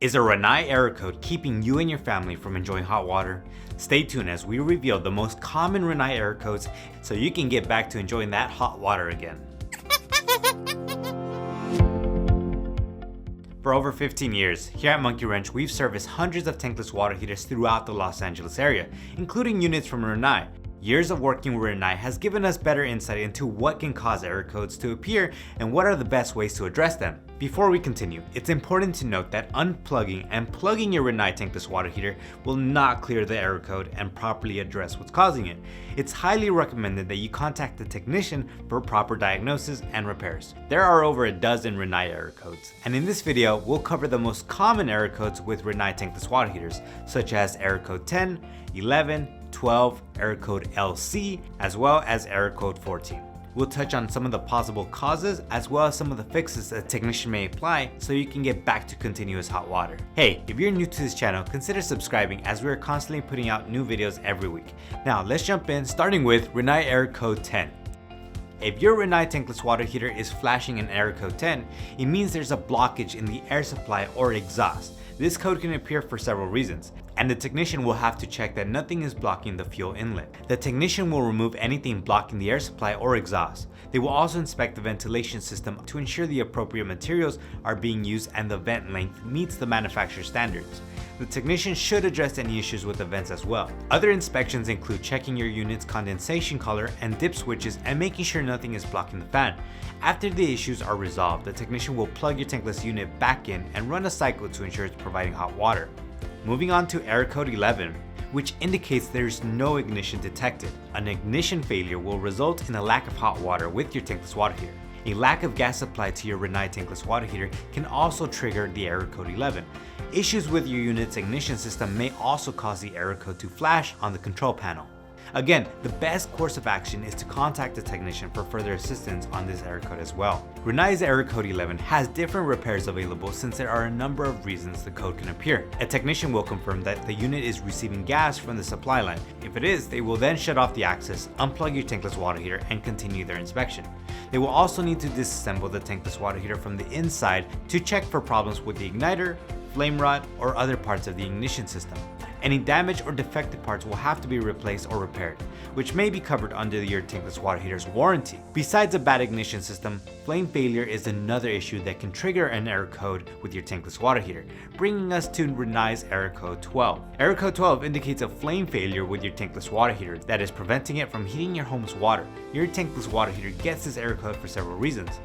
Is a Rinnai error code keeping you and your family from enjoying hot water? Stay tuned as we reveal the most common Rinnai error codes so you can get back to enjoying that hot water again. For over 15 years, here at Monkey Wrench, we've serviced hundreds of tankless water heaters throughout the Los Angeles area, including units from Rinnai. Years of working with Rinnai has given us better insight into what can cause error codes to appear and what are the best ways to address them. Before we continue, it's important to note that unplugging and plugging your Rinnai tankless water heater will not clear the error code and properly address what's causing it. It's highly recommended that you contact the technician for proper diagnosis and repairs. There are over a dozen Rinnai error codes, and in this video, we'll cover the most common error codes with Rinnai tankless water heaters, such as error code 10, 11, 12, error code LC, as well as error code 14. We'll touch on some of the possible causes as well as some of the fixes that a technician may apply so you can get back to continuous hot water. Hey, if you're new to this channel, consider subscribing as we are constantly putting out new videos every week. Now let's jump in, starting with Rinnai error code 10. If your Rinnai tankless water heater is flashing an error code 10, it means there's a blockage in the air supply or exhaust. This code can appear for several reasons, and the technician will have to check that nothing is blocking the fuel inlet. The technician will remove anything blocking the air supply or exhaust. They will also inspect the ventilation system to ensure the appropriate materials are being used and the vent length meets the manufacturer standards. The technician should address any issues with the vents as well. Other inspections include checking your unit's condensation collar and dip switches and making sure nothing is blocking the fan. After the issues are resolved, the technician will plug your tankless unit back in and run a cycle to ensure it's providing hot water. Moving on to error code 11, which indicates there is no ignition detected. An ignition failure will result in a lack of hot water with your tankless water heater. A lack of gas supply to your Rinnai tankless water heater can also trigger the error code 11. Issues with your unit's ignition system may also cause the error code to flash on the control panel. Again, the best course of action is to contact the technician for further assistance on this error code as well. Rinnai's error code 11 has different repairs available since there are a number of reasons the code can appear. A technician will confirm that the unit is receiving gas from the supply line. If it is, they will then shut off the access, unplug your tankless water heater, and continue their inspection. They will also need to disassemble the tankless water heater from the inside to check for problems with the igniter, flame rod, or other parts of the ignition system. Any damaged or defective parts will have to be replaced or repaired, which may be covered under your tankless water heater's warranty. Besides a bad ignition system, flame failure is another issue that can trigger an error code with your tankless water heater, bringing us to Rinnai's error code 12. Error code 12 indicates a flame failure with your tankless water heater that is preventing it from heating your home's water. Your tankless water heater gets this error code for several reasons: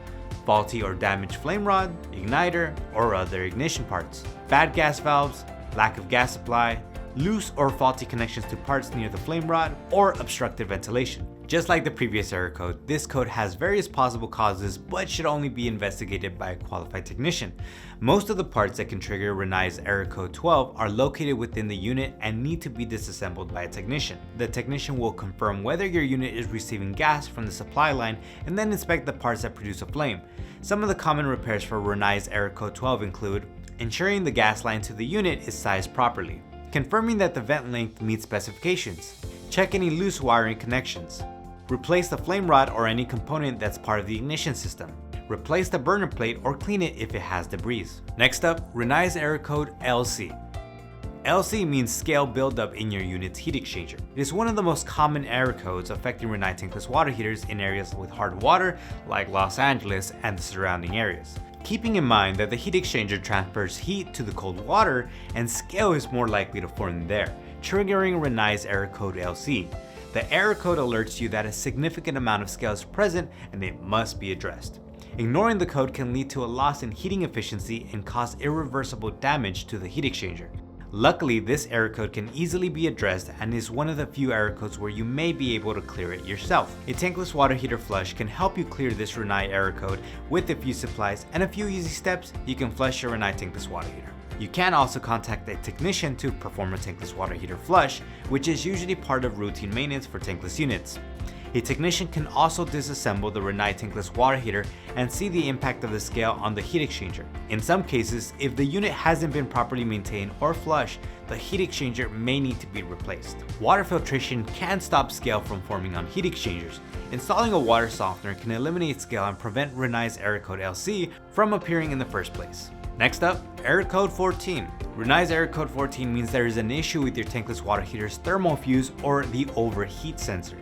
faulty or damaged flame rod, igniter, or other ignition parts, bad gas valves, lack of gas supply, loose or faulty connections to parts near the flame rod, or obstructed ventilation. Just like the previous error code, this code has various possible causes but should only be investigated by a qualified technician. Most of the parts that can trigger Rinnai's error code 12 are located within the unit and need to be disassembled by a technician. The technician will confirm whether your unit is receiving gas from the supply line and then inspect the parts that produce a flame. Some of the common repairs for Rinnai's error code 12 include ensuring the gas line to the unit is sized properly, confirming that the vent length meets specifications, check any loose wiring connections, replace the flame rod or any component that's part of the ignition system, replace the burner plate or clean it if it has debris. Next up, Rinnai's error code LC. LC means scale buildup in your unit's heat exchanger. It is one of the most common error codes affecting Rinnai tankless water heaters in areas with hard water like Los Angeles and the surrounding areas. Keeping in mind that the heat exchanger transfers heat to the cold water and scale is more likely to form there, triggering Rinnai's error code LC. The error code alerts you that a significant amount of scale is present and it must be addressed. Ignoring the code can lead to a loss in heating efficiency and cause irreversible damage to the heat exchanger. Luckily, this error code can easily be addressed and is one of the few error codes where you may be able to clear it yourself. A tankless water heater flush can help you clear this Rinnai error code with a few supplies and a few easy steps. You can flush your Rinnai tankless water heater. You can also contact a technician to perform a tankless water heater flush, which is usually part of routine maintenance for tankless units. A technician can also disassemble the Rinnai tankless water heater and see the impact of the scale on the heat exchanger. In some cases, if the unit hasn't been properly maintained or flushed, the heat exchanger may need to be replaced. Water filtration can stop scale from forming on heat exchangers. Installing a water softener can eliminate scale and prevent Rinnai's error code LC from appearing in the first place. Next up, error code 14. Rinnai's error code 14 means there is an issue with your tankless water heater's thermal fuse or the overheat sensor.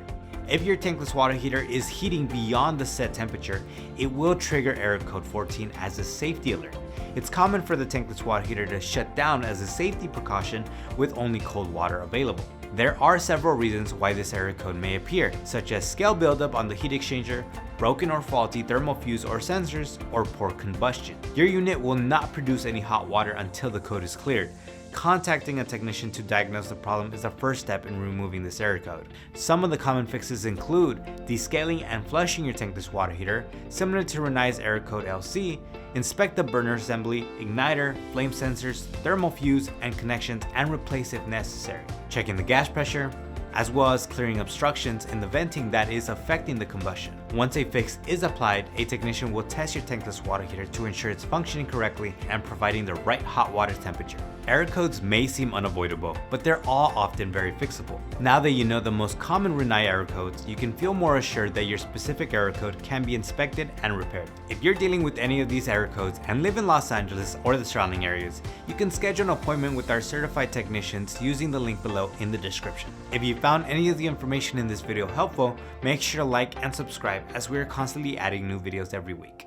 If your tankless water heater is heating beyond the set temperature, it will trigger error code 14 as a safety alert. It's common for the tankless water heater to shut down as a safety precaution with only cold water available. There are several reasons why this error code may appear, such as scale buildup on the heat exchanger, broken or faulty thermal fuse or sensors, or poor combustion. Your unit will not produce any hot water until the code is cleared. Contacting a technician to diagnose the problem is the first step in removing this error code. Some of the common fixes include descaling and flushing your tankless water heater, similar to Rinnai's error code LC. Inspect the burner assembly, igniter, flame sensors, thermal fuse, and connections and replace if necessary. Checking the gas pressure, as well as clearing obstructions in the venting that is affecting the combustion. Once a fix is applied, a technician will test your tankless water heater to ensure it's functioning correctly and providing the right hot water temperature. Error codes may seem unavoidable, but they're all often very fixable. Now that you know the most common Rinnai error codes, you can feel more assured that your specific error code can be inspected and repaired. If you're dealing with any of these error codes and live in Los Angeles or the surrounding areas, you can schedule an appointment with our certified technicians using the link below in the description. If you found any of the information in this video helpful, make sure to like and subscribe as we are constantly adding new videos every week.